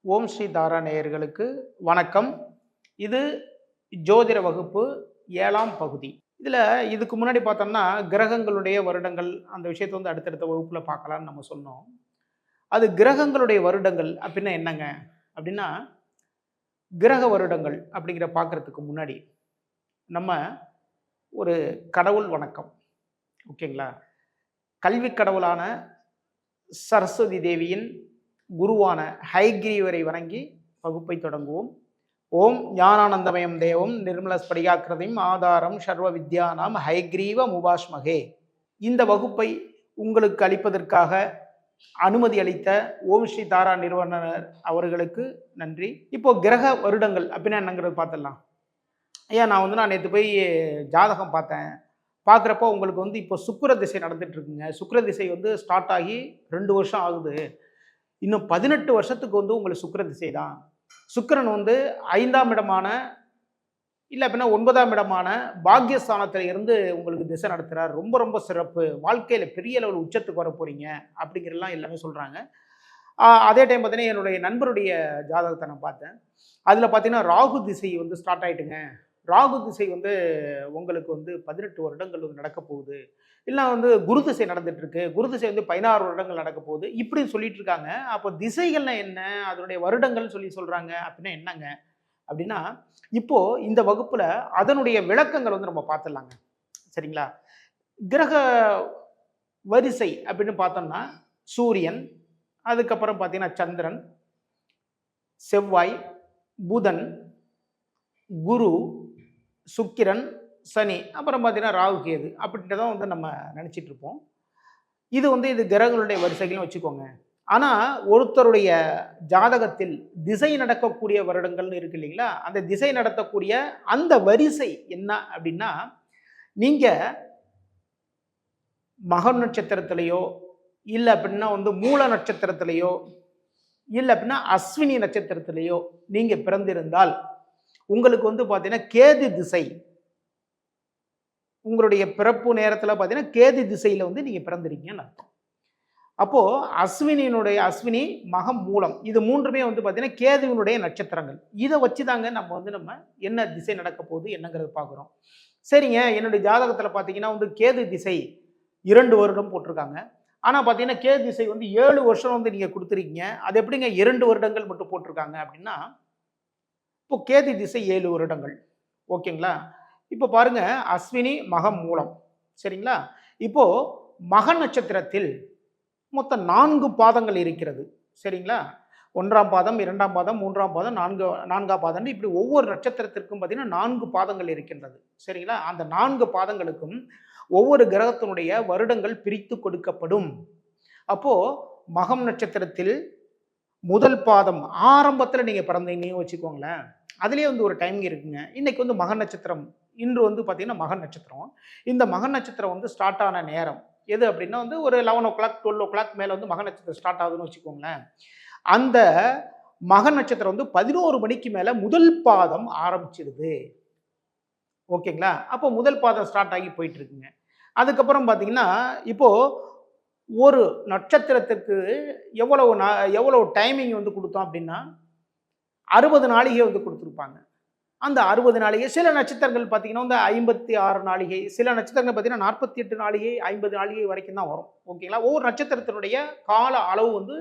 ஓம் ஸ்ரீ தாரா நேயர்களுக்கு வணக்கம். இது ஜோதிட வகுப்பு 7ஆம் பகுதி. இதுக்கு முன்னாடி பார்த்தோம்னா, கிரகங்களுடைய வருடங்கள் அந்த விஷயத்தை வந்து அடுத்தடுத்த வகுப்புல பார்க்கலாம்னு நம்ம சொன்னோம். அது கிரகங்களுடைய வருடங்கள் அப்படின்னா என்னங்க? அப்படின்னா, கிரக வருடங்கள் அப்படிங்கிற பார்க்கறதுக்கு முன்னாடி, நம்ம ஒரு கடவுள் வணக்கம். ஓகேங்களா? கல்வி கடவுளான சரஸ்வதி தேவியின் குருவான ஹயக்ரீவரை வணங்கி வகுப்பை தொடங்குவோம். ஓம் ஞானானந்தமயம் தேவம் நிர்மல ஸ்படிகாக்கிருதிம் ஆதாரம் சர்வ வித்யானாம் ஹயக்ரீவ முபாஷ்மகே. இந்த வகுப்பை உங்களுக்கு அளிப்பதற்காக அனுமதி அளித்த ஓம் ஸ்ரீ தாரா நிறுவனர் அவர்களுக்கு நன்றி. இப்போ கிரக வருடங்கள் அப்படின்னா என்னங்கிறது பார்த்துடலாம். நான் நேற்று போய் ஜாதகம் பார்த்தேன். பார்க்குறப்போ உங்களுக்கு வந்து இப்போ சுக்கிர திசை நடந்துட்டு இருக்குங்க. சுக்கிர திசை வந்து ஸ்டார்ட் ஆகி 2 வருஷம் ஆகுது. இன்னும் 18 வருஷத்துக்கு வந்து உங்களுக்கு சுக்கிர திசை தான். சுக்கிரன் வந்து 5ஆம் இடமான இல்லை அப்படின்னா 9ஆம் இடமான பாக்யஸ்தானத்தில் இருந்து உங்களுக்கு திசை நடத்துகிறார். ரொம்ப ரொம்ப சிறப்பு. வாழ்க்கையில் பெரிய லெவல் உச்சத்துக்கு வர போகிறீங்க அப்படிங்கிறலாம் எல்லாமே சொல்கிறாங்க. அதே டைம் பார்த்தீங்கன்னா என்னுடைய நண்பருடைய ஜாதகத்தை நான் பார்த்தேன். அதில் பார்த்தீங்கன்னா ராகு திசை வந்து ஸ்டார்ட் ஆகிட்டுங்க. ராகு திசை வந்து உங்களுக்கு வந்து 18 வருடங்கள் வந்து நடக்க போகுது. இல்லை வந்து குரு திசை நடந்துட்டு இருக்கு. குரு திசை வந்து 16 வருடங்கள் நடக்க போகுது. இப்படி சொல்லிட்டு இருக்காங்க. அப்போ திசைகள்னா என்ன, அதனுடைய வருடங்கள் சொல்றாங்க அப்படின்னா என்னங்க அப்படின்னா, இப்போ இந்த வகுப்புல அதனுடைய விளக்கங்கள் வந்து நம்ம பார்த்துடலாங்க. சரிங்களா? கிரக வரிசை அப்படின்னு பார்த்தோம்னா சூரியன், அதுக்கப்புறம் பார்த்தீங்கன்னா சந்திரன், செவ்வாய், புதன், குரு, சுக்கிரன், சனி, அப்புறம் பார்த்தீங்கன்னா ராகு கேது அப்படின்றதான் வந்து நம்ம நினச்சிட்டு இருப்போம். இது கிரகங்களுடைய வரிசைகள்னு வச்சுக்கோங்க. ஆனால் ஒருத்தருடைய ஜாதகத்தில் திசை நடக்கக்கூடிய வருடங்கள்னு இருக்கு இல்லைங்களா? அந்த திசை நடத்தக்கூடிய அந்த வரிசை என்ன அப்படின்னா, நீங்கள் மக நட்சத்திரத்திலேயோ இல்லை அப்படின்னா வந்து மூல நட்சத்திரத்திலேயோ இல்லை அப்படின்னா அஸ்வினி நட்சத்திரத்திலேயோ நீங்கள் பிறந்திருந்தால் உங்களுக்கு வந்து பார்த்தீங்கன்னா கேது திசை, உங்களுடைய பிறப்பு நேரத்தில் பார்த்தீங்கன்னா கேது திசையில் வந்து நீங்கள் பிறந்திருக்கீங்கன்னு அர்த்தம். அப்போது அஸ்வினி, மகம், மூலம் இது மூன்றுமே வந்து பார்த்தீங்கன்னா கேதுவினுடைய நட்சத்திரங்கள். இதை வச்சு தாங்க நம்ம என்ன திசை நடக்க போகுது என்னங்கிறது பார்க்குறோம். சரிங்க, என்னுடைய ஜாதகத்தில் பார்த்தீங்கன்னா வந்து கேது திசை 2 வருடம் போட்டிருக்காங்க. ஆனால் பார்த்தீங்கன்னா கேது திசை வந்து 7 வருஷம் வந்து நீங்கள் கொடுத்துருக்கீங்க. அது எப்படிங்க 2 வருடங்கள் மட்டும் போட்டிருக்காங்க அப்படின்னா, இப்போ கேது திசை 7 வருடங்கள். ஓகேங்களா? இப்போ பாருங்க, அஸ்வினி, மகம், மூலம். சரிங்களா? இப்போ மக நட்சத்திரத்தில் மொத்தம் 4 பாதங்கள் இருக்கிறது. சரிங்களா? 1ஆம் பாதம், 2ஆம் பாதம், 3ஆம் பாதம், 4ஆம் பாதம், இப்படி ஒவ்வொரு நட்சத்திரத்திற்கும் பார்த்தீங்கன்னா 4 பாதங்கள் இருக்கின்றது. சரிங்களா? அந்த 4 பாதங்களுக்கும் ஒவ்வொரு கிரகத்தினுடைய வருடங்கள் பிரித்து கொடுக்கப்படும். அப்போ மகம் நட்சத்திரத்தில் முதல் பாதம் ஆரம்பத்தில் நீங்கள் பிறந்தீங்கன்னு வச்சுக்கோங்களேன். அதுலேயே வந்து ஒரு டைமிங் இருக்குங்க. இன்னைக்கு வந்து மக நட்சத்திரம், இன்று வந்து பார்த்தீங்கன்னா மக நட்சத்திரம். இந்த மக நட்சத்திரம் வந்து ஸ்டார்ட் ஆன நேரம் எது அப்படின்னா வந்து ஒரு 11 o'clock 12 o'clock மேலே வந்து மக நட்சத்திரம் ஸ்டார்ட் ஆகுதுன்னு வச்சுக்கோங்களேன். அந்த மக நட்சத்திரம் வந்து 11 மணிக்கு மேலே முதல் பாதம் ஆரம்பிச்சிடுது. ஓகேங்களா? அப்போ முதல் பாதம் ஸ்டார்ட் ஆகி போயிட்டு இருக்குங்க. அதுக்கப்புறம் பார்த்தீங்கன்னா இப்போ ஒரு நட்சத்திரத்துக்கு எவ்வளவு டைமிங் வந்து கொடுத்தோம் அப்படின்னா 60 நாளிகை வந்து கொடுத்துருப்பாங்க. அந்த 60 நாளிகை சில நட்சத்திரங்கள் பார்த்தீங்கன்னா வந்து 56 நாளிகை, சில நட்சத்திரங்கள் பார்த்தீங்கன்னா 48 நாளிகை, 50 நாளிகை வரைக்கும் தான் வரும். ஓகேங்களா? ஒவ்வொரு நட்சத்திரத்தினுடைய கால அளவு வந்து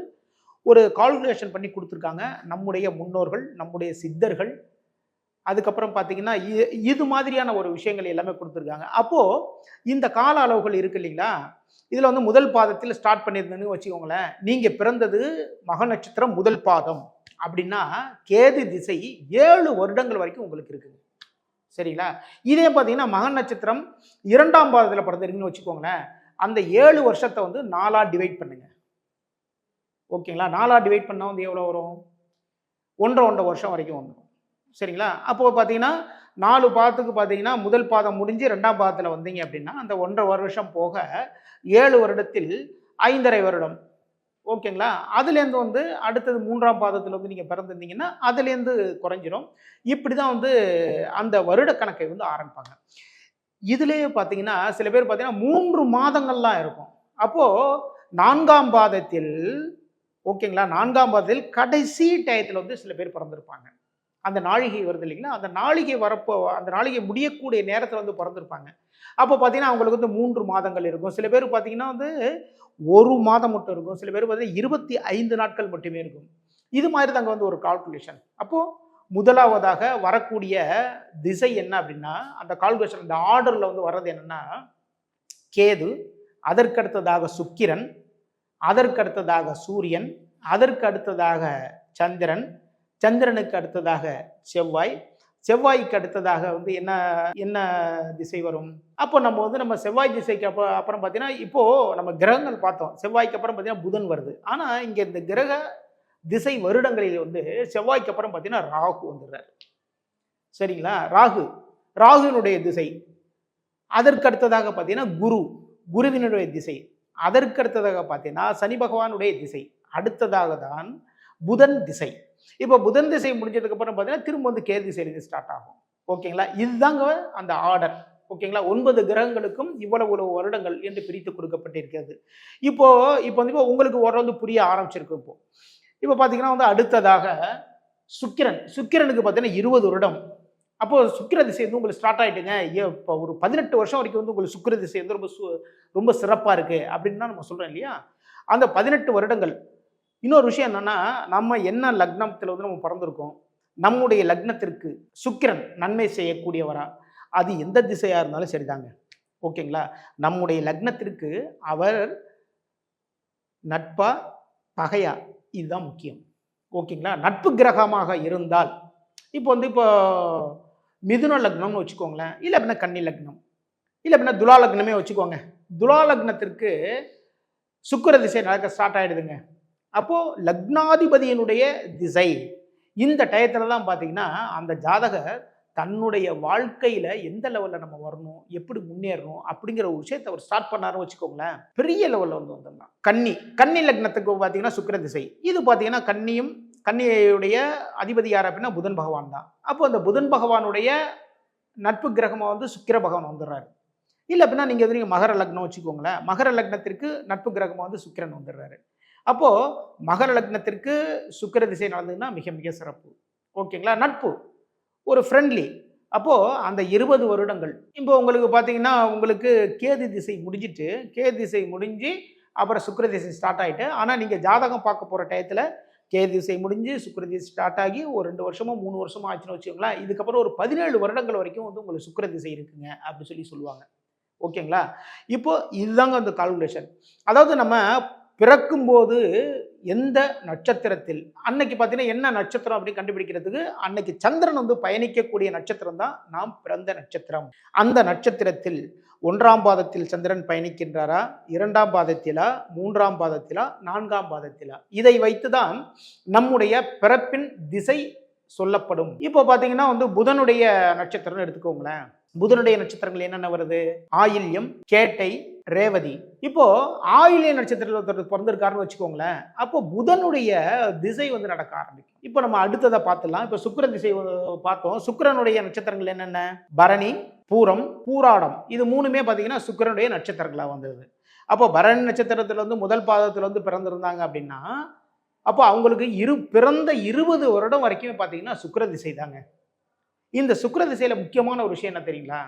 ஒரு கால்குலேஷன் பண்ணி கொடுத்துருக்காங்க நம்முடைய முன்னோர்கள், நம்முடைய சித்தர்கள். அதுக்கப்புறம் பார்த்தீங்கன்னா இது மாதிரியான ஒரு விஷயங்கள் எல்லாமே கொடுத்துருக்காங்க. அப்போது இந்த கால அளவுகள் இருக்கு இல்லைங்களா? இதில் வந்து முதல் பாதத்தில் ஸ்டார்ட் பண்ணியிருந்தேன்னு வச்சுக்கோங்களேன். நீங்கள் பிறந்தது மக நட்சத்திரம் முதல் பாதம் அப்படின்னா கேது திசை 7 வருடங்கள் வரைக்கும் உங்களுக்கு இருக்குங்க. சரிங்களா? இதே பார்த்தீங்கன்னா மக நட்சத்திரம் 2ஆம் பாதத்தில் பிறந்திருக்குன்னு வச்சுக்கோங்களேன். அந்த 7 வருஷத்தை வந்து 4ஆ டிவைட் பண்ணுங்க. ஓகேங்களா? 4ஆ டிவைட் பண்ணால் வந்து எவ்வளோ வரும்? 1.5 வருஷம் வரைக்கும் வந்துடும். சரிங்களா? அப்போ பார்த்தீங்கன்னா 4 பாதத்துக்கு பார்த்தீங்கன்னா முதல் பாதம் முடிஞ்சு 2ஆம் பாதத்தில் வந்தீங்க அப்படின்னா அந்த 1.5 வருஷம் போக 7 வருடத்தில் 5.5 வருடம். ஓகேங்களா? அதுலேருந்து வந்து அடுத்தது 3ஆம் பாதத்தில் வந்து நீங்கள் பிறந்திருந்தீங்கன்னா அதுலேருந்து குறைஞ்சிரும். இப்படி தான் வந்து அந்த வருட கணக்கை வந்து ஆரம்பிப்பாங்க. இதுலேயே பார்த்தீங்கன்னா சில பேர் பார்த்தீங்கன்னா 3 மாதங்கள்லாம் இருக்கும். அப்போது 4ஆம் பாதத்தில் ஓகேங்களா? 4ஆம் பாதத்தில் கடைசி டயத்துல வந்து சில பேர் பிறந்திருப்பாங்க. அந்த நாழிகை வருது இல்லைங்களா? அந்த நாழிகை வரப்போ அந்த நாழிகை முடியக்கூடிய நேரத்துல வந்து பிறந்திருப்பாங்க. அப்போ பார்த்தீங்கன்னா, அவங்களுக்கு வந்து 3 மாதங்கள் இருக்கும். சில பேர் பார்த்தீங்கன்னா வந்து 1 மாதம் மட்டும் இருக்கும். சில பேர் பார்த்தீங்கன்னா 25 நாட்கள் மட்டுமே இருக்கும். இது மாதிரி தாங்க வந்து ஒரு கால்குலேஷன். அப்போ முதலாவதாக வரக்கூடிய திசை என்ன அப்படின்னா, அந்த கால்குலேஷன் அந்த ஆர்டர்ல வந்து வர்றது என்னன்னா, கேது, அதற்கடுத்ததாக சுக்கிரன், அதற்கடுத்ததாக சூரியன், அதற்கு அடுத்ததாக சந்திரன், சந்திரனுக்கு அடுத்ததாக செவ்வாய், செவ்வாய்க்கு அடுத்ததாக வந்து என்ன என்ன திசை வரும்? அப்போ நம்ம வந்து நம்ம செவ்வாய் திசைக்கு அப்புறம் பார்த்தீங்கன்னா, இப்போ நம்ம கிரகங்கள் பார்த்தோம். செவ்வாய்க்கு அப்புறம் பார்த்தீங்கன்னா புதன் வருது. ஆனா இங்க இந்த கிரக திசை வருடங்களில் வந்து செவ்வாய்க்கு அப்புறம் பார்த்தீங்கன்னா ராகு வந்துடுறாரு. சரிங்களா? ராகு, ராகுவினுடைய திசை. அதற்கு அடுத்ததாக பார்த்தீங்கன்னா குருவினுடைய திசை. அதற்கு அடுத்ததாக பார்த்தீங்கன்னா சனி பகவானுடைய திசை. அடுத்ததாக தான் புதன் திசை. இப்போ புதன் திசை முடிஞ்சதுக்கு அப்புறம் பார்த்தீங்கன்னா திரும்ப வந்து கேது திசையிலிருந்து ஸ்டார்ட் ஆகும். ஓகேங்களா? இதுதாங்க அந்த ஆர்டர். ஓகேங்களா? 9 கிரகங்களுக்கும் இவ்வளவு வருடங்கள் என்று பிரித்து கொடுக்கப்பட்டிருக்கிறது. இப்போ இப்போ வந்து உங்களுக்கு ஓரளவு புரிய ஆரம்பிச்சிருக்கு இப்போ. இப்போ பார்த்தீங்கன்னா வந்து அடுத்ததாக சுக்கிரனுக்கு பார்த்தீங்கன்னா 20 வருடம். அப்போ சுக்கிர திசை வந்து உங்களுக்கு ஸ்டார்ட் ஆயிட்டுங்க. இப்போ ஒரு 18 வருஷம் வரைக்கும் வந்து உங்களுக்கு சுக்கிர திசை வந்து ரொம்ப சிறப்பா இருக்கு அப்படின்னு தான் நம்ம சொல்றோம் இல்லையா? அந்த 18 வருடங்கள். இன்னொரு விஷயம் என்னன்னா, நம்ம என்ன லக்னத்துல வந்து நம்ம பிறந்திருக்கோம், நம்முடைய லக்னத்திற்கு சுக்கிரன் நன்மை செய்யக்கூடியவரா, அது எந்த திசையா இருந்தாலும் சரிதாங்க. ஓகேங்களா? நம்முடைய லக்னத்திற்கு அவர் நட்பா, பகையா, இதுதான் முக்கியம். ஓகேங்களா? நட்பு கிரகமாக இருந்தால், இப்போ மிதுன லக்னம்னு வச்சுக்கோங்களேன், இல்லை அப்படின்னா கன்னி லக்னம், இல்லை அப்படின்னா துலா லக்னமே வச்சுக்கோங்க. துலா லக்னத்திற்கு சுக்கிர திசை நடக்க ஸ்டார்ட் ஆயிடுதுங்க. அப்போ லக்னாதிபதியினுடைய திசை இந்த டயத்துல தான் பார்த்தீங்கன்னா அந்த ஜாதகர் தன்னுடைய வாழ்க்கையில எந்த லெவல்ல நம்ம வரணும், எப்படி முன்னேறணும் அப்படிங்கிற ஒரு விஷயத்தை அவர் ஸ்டார்ட் பண்ணாருன்னு வச்சுக்கோங்களேன், பெரிய லெவல்ல வந்து வந்துடலாம். கன்னி லக்னத்துக்கு பார்த்தீங்கன்னா சுக்கிர திசை. இது பார்த்தீங்கன்னா கன்னியுடைய அதிபதி யார் அப்படின்னா புதன் பகவான் தான். அப்போ அந்த புதன் பகவானுடைய நட்பு கிரகமா வந்து சுக்கிர பகவான் வந்துடுறாரு. இல்லை அப்படின்னா நீங்க மகர லக்னம் வச்சுக்கோங்களேன், மகர லக்னத்திற்கு நட்பு கிரகமா வந்து சுக்கிரன் வந்துடுறாரு. அப்போ மகர லக்னத்திற்கு சுக்கிர திசை நடந்ததுன்னா மிக மிக சிறப்பு. ஓகேங்களா? நட்பு ஒரு ஃப்ரெண்ட்லி. அப்போ அந்த 20 வருடங்கள் இப்போ உங்களுக்கு பார்த்தீங்கன்னா உங்களுக்கு கேது திசை முடிஞ்சு அப்புறம் சுக்கிர திசை ஸ்டார்ட் ஆயிட்டு, ஆனா நீங்க ஜாதகம் பார்க்க போற டயத்துல கேது திசை முடிஞ்சு சுக்கிர திசை ஸ்டார்ட் ஆகி ஒரு 2 வருஷமோ 3 வருஷமோ ஆச்சுன்னு வச்சுக்கோங்களேன். இதுக்கப்புறம் ஒரு 17 வருடங்கள் வரைக்கும் வந்து உங்களுக்கு சுக்கிர திசை இருக்குங்க அப்படி சொல்லுவாங்க. ஓகேங்களா? இப்போ இதுதாங்க அந்த கால்குலேஷன். அதாவது நம்ம பிறக்கும்போது எந்த நட்சத்திரத்தில் அன்னைக்கு பார்த்தீங்கன்னா என்ன நட்சத்திரம் அப்படின்னு கண்டுபிடிக்கிறதுக்கு அன்னைக்கு சந்திரன் வந்து பயணிக்கக்கூடிய நட்சத்திரம் தான் நாம் பிறந்த நட்சத்திரம். அந்த நட்சத்திரத்தில் 1ஆம் பாதத்தில் சந்திரன் பயணிக்கின்றாரா, 2ஆம் பாதத்திலா, 3ஆம் பாதத்திலா, 4ஆம் பாதத்திலா, இதை வைத்துதான் நம்முடைய பிறப்பின் திசை சொல்லப்படும். இப்போ பார்த்தீங்கன்னா வந்து புதனுடைய நட்சத்திரம் எடுத்துக்கோங்களேன். புதனுடைய நட்சத்திரங்கள் என்னென்ன வருது? ஆயில்யம், கேட்டை, ரேவதி. இப்போ ஆயில்ய நட்சத்திரத்தில் பிறந்திருக்காருன்னு வச்சுக்கோங்களேன். அப்போ புதனுடைய திசை வந்து நடக்க ஆரம்பிக்கும். இப்போ நம்ம அடுத்ததை பார்த்துலாம். இப்போ சுக்கிர திசை பார்த்தோம். சுக்கிரனுடைய நட்சத்திரங்கள் என்னென்ன? பரணி, பூரம், பூராடம். இது 3மே பார்த்தீங்கன்னா சுக்கிரனுடைய நட்சத்திரங்களா வந்தது. அப்போ பரணி நட்சத்திரத்தில் வந்து முதல் பாதத்தில் வந்து பிறந்திருந்தாங்க அப்படின்னா, அப்போ அவங்களுக்கு பிறந்த 20 வருடம் வரைக்கும் பார்த்தீங்கன்னா சுக்கிர திசை தாங்க. இந்த சுக்கிர திசையில முக்கியமான ஒரு விஷயம் என்ன தெரியுங்களா?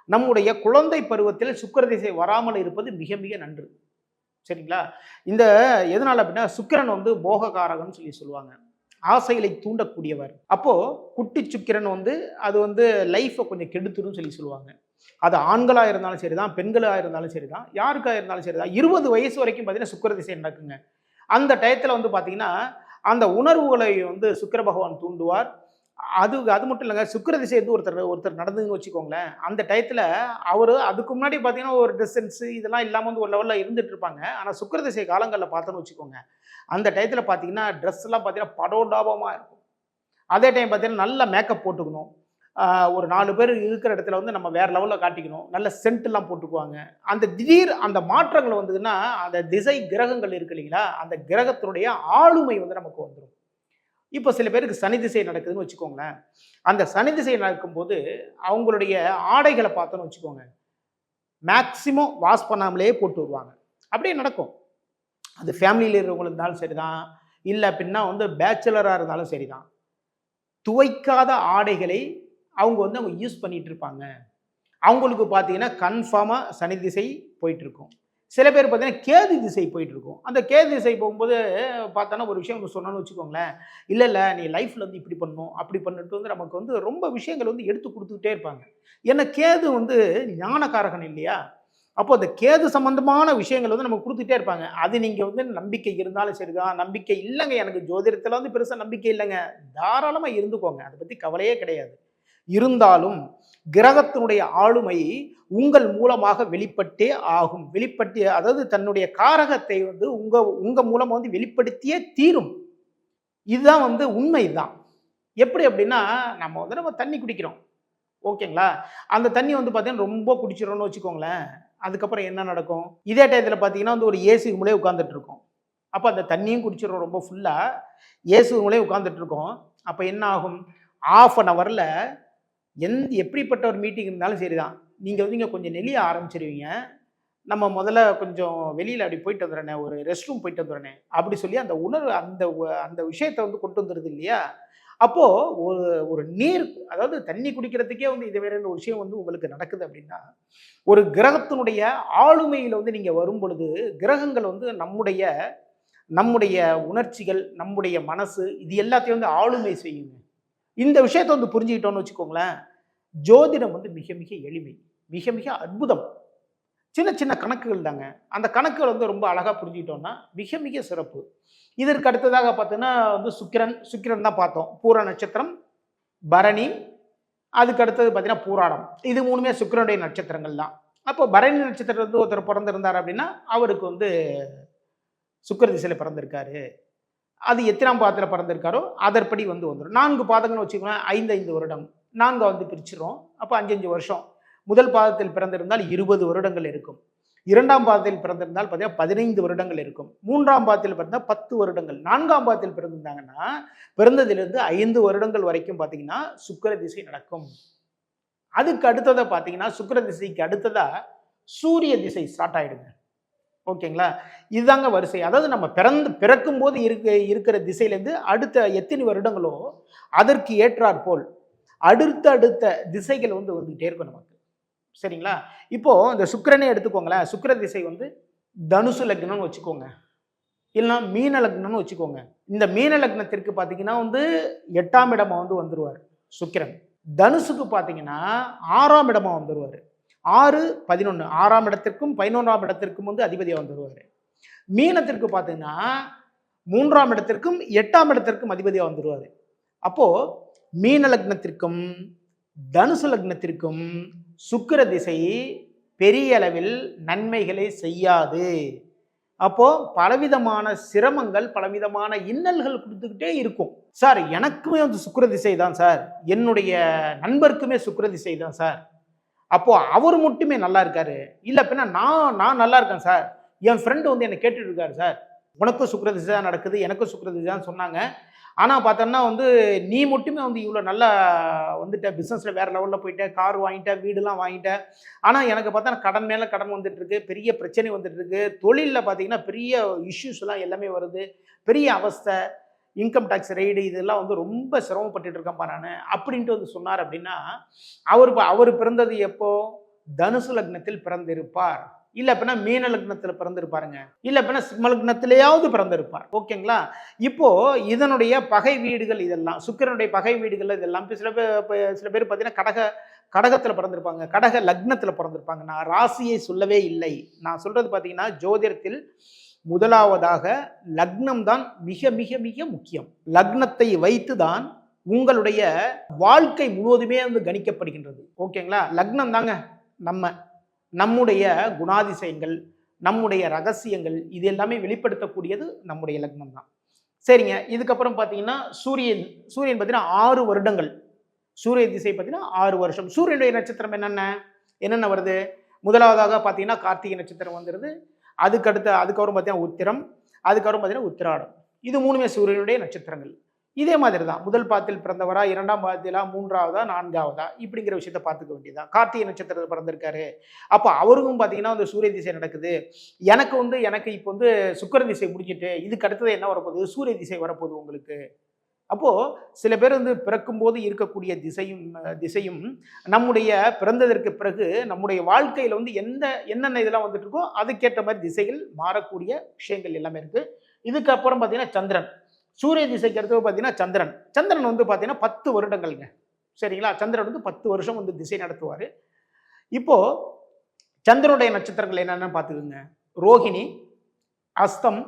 நம்முடைய குழந்தை பருவத்தில் சுக்கிர திசை வராமல் இருப்பது மிக மிக நன்று. சரிங்களா? இந்த எதனால அப்படின்னா சுக்கிரன் வந்து போககாரகன்னு சொல்லுவாங்க. ஆசைகளை தூண்டக்கூடியவர். அப்போ குட்டி சுக்கிரன் வந்து அது வந்து லைஃப்பை கொஞ்சம் கெடுத்துடும் சொல்லுவாங்க. அது ஆண்களா இருந்தாலும் சரிதான், பெண்களா இருந்தாலும் சரிதான், யாருக்கா இருந்தாலும் சரிதான், 20 வயசு வரைக்கும் பார்த்தீங்கன்னா சுக்கிர திசை நடக்குங்க. அந்த டயத்துல வந்து பார்த்தீங்கன்னா அந்த உணர்வுகளை வந்து சுக்கிர பகவான் தூண்டுவார். அது மட்டும் இல்லைங்க, சுக்கிர திசை வந்து ஒருத்தர் நடந்துன்னு வச்சுக்கோங்களேன். அந்த டயத்துல அவரு அதுக்கு முன்னாடி பார்த்தீங்கன்னா ஒரு டிஸ்டன்ஸ் இதெல்லாம் இல்லாமல் வந்து ஒரு லெவலில் இருந்துட்டு இருப்பாங்க. ஆனால் சுக்கிர திசை காலங்களில் பார்த்தோன்னு வச்சுக்கோங்க, அந்த டயத்துல பார்த்தீங்கன்னா ட்ரெஸ் எல்லாம் பார்த்தீங்கன்னா படோடாபமாக இருக்கும். அதே டைம் பார்த்தீங்கன்னா நல்ல மேக்கப் போட்டுக்கணும். ஒரு 4 பேர் இருக்கிற இடத்துல வந்து நம்ம வேற லெவலில் காட்டிக்கணும். நல்ல சென்ட்லாம் போட்டுக்குவாங்க. அந்த மாற்றங்கள் வந்ததுன்னா அந்த திசை கிரகங்கள் இருக்கு இல்லைங்களா, அந்த கிரகத்தினுடைய ஆளுமை வந்து நமக்கு வந்துடும். இப்போ சில பேருக்கு சனி திசை நடக்குதுன்னு வச்சுக்கோங்களேன். அந்த சனி திசை நடக்கும்போது அவங்களுடைய ஆடைகளை பார்த்தோன்னு வச்சுக்கோங்க, மேக்சிமம் வாஷ் பண்ணாமலே போட்டு வருவாங்க. அப்படியே நடக்கும். அது ஃபேமிலியில் இருக்கிறவங்களுக்கு இருந்தாலும் சரிதான், இல்லை அப்படின்னா வந்து பேச்சுலராக இருந்தாலும் சரிதான், துவைக்காத ஆடைகளை அவங்க யூஸ் பண்ணிட்டு இருப்பாங்க. அவங்களுக்கு பார்த்தீங்கன்னா கன்ஃபார்மாக சனி திசை போயிட்டு இருக்கும். சில பேர் பார்த்தீங்கன்னா கேது திசை போயிட்டு இருக்கும். அந்த கேது திசை போகும்போது பார்த்தோன்னா ஒரு விஷயம் சொன்னோன்னு வச்சுக்கோங்களேன், இல்லை நீ லைஃப்பில் வந்து இப்படி பண்ணணும் அப்படி பண்ணிட்டு வந்து நமக்கு வந்து ரொம்ப விஷயங்கள் வந்து எடுத்து கொடுத்துக்கிட்டே இருப்பாங்க. ஏன்னா கேது வந்து ஞானகாரகன் இல்லையா? அப்போ அந்த கேது சம்பந்தமான விஷயங்கள் வந்து நமக்கு கொடுத்துட்டே இருப்பாங்க. அது நீங்கள் வந்து நம்பிக்கை இருந்தாலும் சரிதான், நம்பிக்கை இல்லைங்க எனக்கு ஜோதிடத்தில் வந்து பெருசாக நம்பிக்கை இல்லைங்க, தாராளமாக இருந்துக்கோங்க, அதை பற்றி கவலையே கிடையாது. இருந்தாலும் கிரகத்தினுடைய ஆளுமை உங்கள் மூலமாக வெளிப்பட்டே ஆகும். வெளிப்பட்டு அதாவது தன்னுடைய காரகத்தை வந்து உங்க மூலமா வந்து வெளிப்படுத்தியே தீரும். இதுதான் வந்து உண்மைதான். எப்படி அப்படின்னா, நம்ம தண்ணி குடிக்கிறோம், ஓகேங்களா? அந்த தண்ணி வந்து பார்த்தீங்கன்னா ரொம்ப குடிச்சிடறோம்னு வச்சுக்கோங்களேன், அதுக்கப்புறம் என்ன நடக்கும்? இதே டயத்தில் பார்த்தீங்கன்னா வந்து ஒரு ஏசி ரூம்லேயே உட்காந்துட்டு இருக்கோம். அப்போ அந்த தண்ணியும் குடிச்சிடறோம் ரொம்ப ஃபுல்லாக, ஏசி ரூம்லேயே உட்காந்துட்டு இருக்கோம். அப்போ என்ன ஆகும்? ½ அன் ஹவரில் எப்படிப்பட்ட ஒரு மீட்டிங் இருந்தாலும் சரிதான், நீங்கள் வந்து இங்கே கொஞ்சம் நெளிய ஆரம்பிச்சிருவீங்க. நம்ம முதல்ல கொஞ்சம் வெளியில் அப்படி போயிட்டு வந்துடுறேனே, ஒரு ரெஸ்ட் ரூம் போயிட்டு வந்துடுறேனே அப்படி சொல்லி அந்த உணர்வு அந்த விஷயத்தை வந்து கொண்டு வந்துடுது இல்லையா? அப்போது ஒரு நீர், அதாவது தண்ணி குடிக்கிறதுக்கே வந்து இது வேற ஒரு விஷயம் வந்து உங்களுக்கு நடக்குது அப்படின்னா, ஒரு கிரகத்தினுடைய ஆளுமையில் வந்து நீங்கள் வரும் பொழுது, கிரகங்கள் வந்து நம்முடைய உணர்ச்சிகள், நம்முடைய மனசு, இது எல்லாத்தையும் வந்து ஆளுமை செய்யுங்க. இந்த விஷயத்தை வந்து புரிஞ்சுக்கிட்டோன்னு வச்சுக்கோங்களேன், ஜோதிடம் வந்து மிக மிக எளிமை, மிக மிக அற்புதம். சின்ன சின்ன கணக்குகள் தாங்க. அந்த கணக்குகள் வந்து ரொம்ப அழகாக புரிஞ்சுக்கிட்டோம்னா மிக மிக சிறப்பு. இதற்கு அடுத்ததாக பார்த்தீங்கன்னா வந்து சுக்கிரன் தான் பார்த்தோம். பூர நட்சத்திரம், பரணி, அதுக்கு அடுத்தது பார்த்தீங்கன்னா பூராடம். இது 3மே சுக்கிரனுடைய நட்சத்திரங்கள் தான். அப்போ பரணி நட்சத்திரத்தில் வந்து ஒருத்தர் பிறந்திருந்தார் அப்படின்னா அவருக்கு வந்து சுக்கிர திசையில் பிறந்திருக்காரு. அது எத்தனாம் பாதத்தில் பிறந்திருக்காரோ அதற்படி வந்து வந்துடும். 4 பாதங்கள்னு வச்சுக்கோங்களேன், 5 வருடம். 4 வந்து பிரிச்சிடும். அப்போ 5 வருஷம். முதல் பாதத்தில் பிறந்திருந்தால் 20 வருடங்கள் இருக்கும். 2ஆம் பாதத்தில் பிறந்திருந்தால் பார்த்தீங்கன்னா 15 வருடங்கள் இருக்கும். 3ஆம் பாதத்தில் பிறந்தால் 10 வருடங்கள். 4ஆம் பாதத்தில் பிறந்திருந்தாங்கன்னா பிறந்ததிலிருந்து 5 வருடங்கள் வரைக்கும் பார்த்தீங்கன்னா சுக்கிர திசை நடக்கும். அதுக்கு அடுத்ததை பார்த்தீங்கன்னா சுக்கிர திசைக்கு அடுத்ததா சூரிய திசை ஸ்டார்ட் ஆயிடுங்க. ஓகேங்களா? இதுதாங்க வரிசை. அதாவது நம்ம பிறக்கும் போது இருக்கிற திசையிலேருந்து அடுத்த எத்தனை வருடங்களோ அதற்கு ஏற்றாற் போல் அடுத்த திசைகள் வந்து வந்துகிட்டே இருக்கும் நமக்கு. சரிங்களா? இப்போ இந்த சுக்கிரனே எடுத்துக்கோங்களேன். சுக்கிர திசை வந்து தனுசு லக்னம்னு வச்சுக்கோங்க, இல்லைன்னா மீன லக்னம்னு வச்சுக்கோங்க. இந்த மீன லக்னத்திற்கு பார்த்தீங்கன்னா வந்து 8ஆம் இடமா வந்து வந்துருவார் சுக்கிரன். தனுசுக்கு பார்த்தீங்கன்னா 6ஆம் இடமா வந்துருவார். 6, 11, 6ஆம் இடத்திற்கும் 11ஆம் இடத்திற்கும் வந்து அதிபதியாக வந்துடுவார். மீனத்திற்கு பார்த்தீங்கன்னா 3ஆம் இடத்திற்கும் 8ஆம் இடத்திற்கும் அதிபதியாக வந்துடுவார். அப்போ மீன லக்னத்திற்கும் தனுசு லக்னத்திற்கும் சுக்கிர திசை பெரிய அளவில் நன்மைகளை செய்யாது. அப்போ பலவிதமான சிரமங்கள், பலவிதமான இன்னல்கள் கொடுத்துக்கிட்டே இருக்கும். சார் எனக்குமே வந்து சுக்கிர திசை தான் சார், என்னுடைய நண்பருக்குமே சுக்கிர திசை தான் சார், அப்போ அவர் மட்டுமே நல்லா இருக்காரு, இல்லை பின்னா நான் நல்லா இருக்கேன் சார், என் ஃப்ரெண்டு வந்து என்னை கேட்டுட்டு இருக்காரு சார், உனக்கும் சுக்கிர திசை தான் நடக்குது, எனக்கும் சுக்கிர திசை தான் சொன்னாங்க, ஆனால் பார்த்தோன்னா வந்து நீ மட்டுமே வந்து இவ்வளோ நல்லா வந்துட்ட, பிஸ்னஸில் வேறு லெவலில் போயிட்ட, கார் வாங்கிட்ட, வீடுலாம் வாங்கிட்ட, ஆனால் எனக்கு பார்த்தா கடன் மேலே கடன் வந்துட்டுருக்கு, பெரிய பிரச்சனை வந்துட்டுருக்கு, தொழிலில் பார்த்தீங்கன்னா பெரிய இஷ்யூஸ்லாம் எல்லாமே வருது, பெரிய அவஸ்தை, இன்கம் டேக்ஸ் ரெய்டு, இதெல்லாம் வந்து ரொம்ப சிரமப்பட்டுட்டு இருக்கேன்ப்பா நான் அப்படின்ட்டு வந்து சொன்னார். அப்படின்னா அவர் பிறந்தது எப்போ? தனுசு லக்னத்தில் பிறந்திருப்பார், இல்லை அப்படின்னா மீன லக்னத்தில் பிறந்திருப்பாருங்க, இல்லை அப்படின்னா சிம்ம லக்னத்திலேயாவது பிறந்திருப்பார். ஓகேங்களா? இப்போ இதனுடைய பகை வீடுகள் இதெல்லாம், சுக்கிரனுடைய பகை வீடுகள் இதெல்லாம் சில பேர் பார்த்தீங்கன்னா கடகத்தில் பிறந்திருப்பாங்க, கடக லக்னத்தில் பிறந்திருப்பாங்க. நான் ராசியை சொல்லவே இல்லை, நான் சொல்றது பார்த்தீங்கன்னா ஜோதிடத்தில் முதலாவதாக லக்னம் தான் மிக மிக மிக முக்கியம். லக்னத்தை வைத்து தான் உங்களுடைய வாழ்க்கை முழுவதுமே வந்து கணிக்கப்படுகின்றது. ஓகேங்களா? லக்னம் தாங்க நம்முடைய குணாதிசயங்கள், நம்முடைய ரகசியங்கள், இது எல்லாமே வெளிப்படுத்தக்கூடியது நம்முடைய லக்னம் தான். சரிங்க. இதுக்கப்புறம் பார்த்தீங்கன்னா சூரியன் பார்த்தீங்கன்னா 6 வருடங்கள், சூரிய திசை பார்த்தீங்கன்னா 6 வருஷம். சூரியனுடைய நட்சத்திரம் என்னென்ன வருது? முதலாவதாக பார்த்தீங்கன்னா கார்த்திகை நட்சத்திரம் வந்துடுது. அதுக்கப்புறம் பார்த்தீங்கன்னா உத்திரம், அதுக்கப்புறம் பார்த்தீங்கன்னா உத்திராடம். இது 3மே சூரியனுடைய நட்சத்திரங்கள். இதே மாதிரி தான் முதல் பாதத்தில் பிறந்தவரா, இரண்டாம் பாதத்திலா, மூன்றாவதா, நான்காவதா இப்படிங்கிற விஷயத்த பார்த்துக்க வேண்டியதுதான். கார்த்திகை நட்சத்திரத்தில் பிறந்திருக்காரு, அப்போ அவருக்கும் பார்த்தீங்கன்னா வந்து சூரிய திசை நடக்குது. எனக்கு இப்போ வந்து சுக்கிர திசை முடிஞ்சிட்டு இதுக்கு அடுத்தது என்ன வரப்போகுது, சூரிய திசை வரப்போகுது உங்களுக்கு. அப்போ சில பேர் வந்து பிறக்கும்போது இருக்கக்கூடிய திசையும் நம்முடைய பிறந்ததற்கு பிறகு நம்முடைய வாழ்க்கையில வந்து என்னென்ன இதெல்லாம் வந்துட்டு இருக்கோ அதுக்கேற்ற மாதிரி திசைகள் மாறக்கூடிய விஷயங்கள் எல்லாமே இருக்கு. இதுக்கப்புறம் பார்த்தீங்கன்னா சந்திரன், சூரிய திசைக்கு அடுத்து பார்த்தீங்கன்னா சந்திரன் வந்து பார்த்தீங்கன்னா 10 வருடங்கள்ங்க. சரிங்களா? சந்திரன் வந்து 10 வருஷம் வந்து திசை நடத்துவார். இப்போ சந்திரனுடைய நட்சத்திரங்கள் என்னென்னு பார்த்துக்குங்க. ரோஹிணி, அஸ்தம்,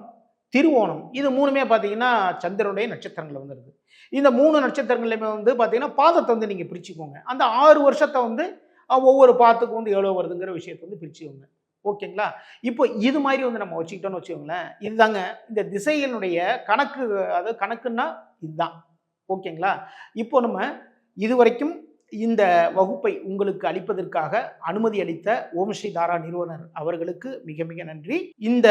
திருவோணம் இது மூணுமே பார்த்தீங்கன்னா சந்திரனுடைய நட்சத்திரங்கள் வந்துருது. இந்த 3 நட்சத்திரங்களையுமே வந்து பார்த்தீங்கன்னா பாதத்தை வந்து நீங்கள் பிரிச்சுக்கோங்க. அந்த 6 வருஷத்தை வந்து ஒவ்வொரு பாதத்துக்கும் வந்து எவ்வளோ வருதுங்கிற விஷயத்தை வந்து பிரிச்சுக்கோங்க. ஓகேங்களா? இப்போ இது மாதிரி வந்து நம்ம வச்சுக்கிட்டோம்னு வச்சுக்கோங்களேன். இதுதாங்க இந்த திசையினுடைய கணக்கு. அதாவது கணக்குன்னா இதுதான். ஓகேங்களா? இப்போ நம்ம இதுவரைக்கும் இந்த வகுப்பை உங்களுக்கு அளிப்பதற்காக அனுமதி அளித்த ஓம் ஸ்ரீ தாரா நிறுவனர் அவர்களுக்கு மிக மிக நன்றி. இந்த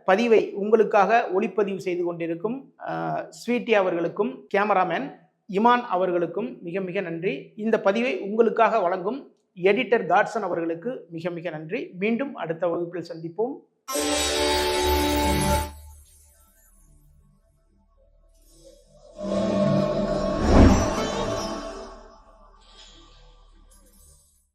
பதிவை உங்களுக்காக ஒளிப்பதிவு செய்து கொண்டிருக்கும் ஸ்வீட்டி அவர்களுக்கும், கேமராமேன் இமான் அவர்களுக்கும் மிக மிக நன்றி. இந்த பதிவை உங்களுக்காக வழங்கும் எடிட்டர் காட்சன் அவர்களுக்கு மிக மிக நன்றி. மீண்டும் அடுத்த வகுப்பில் சந்திப்போம்.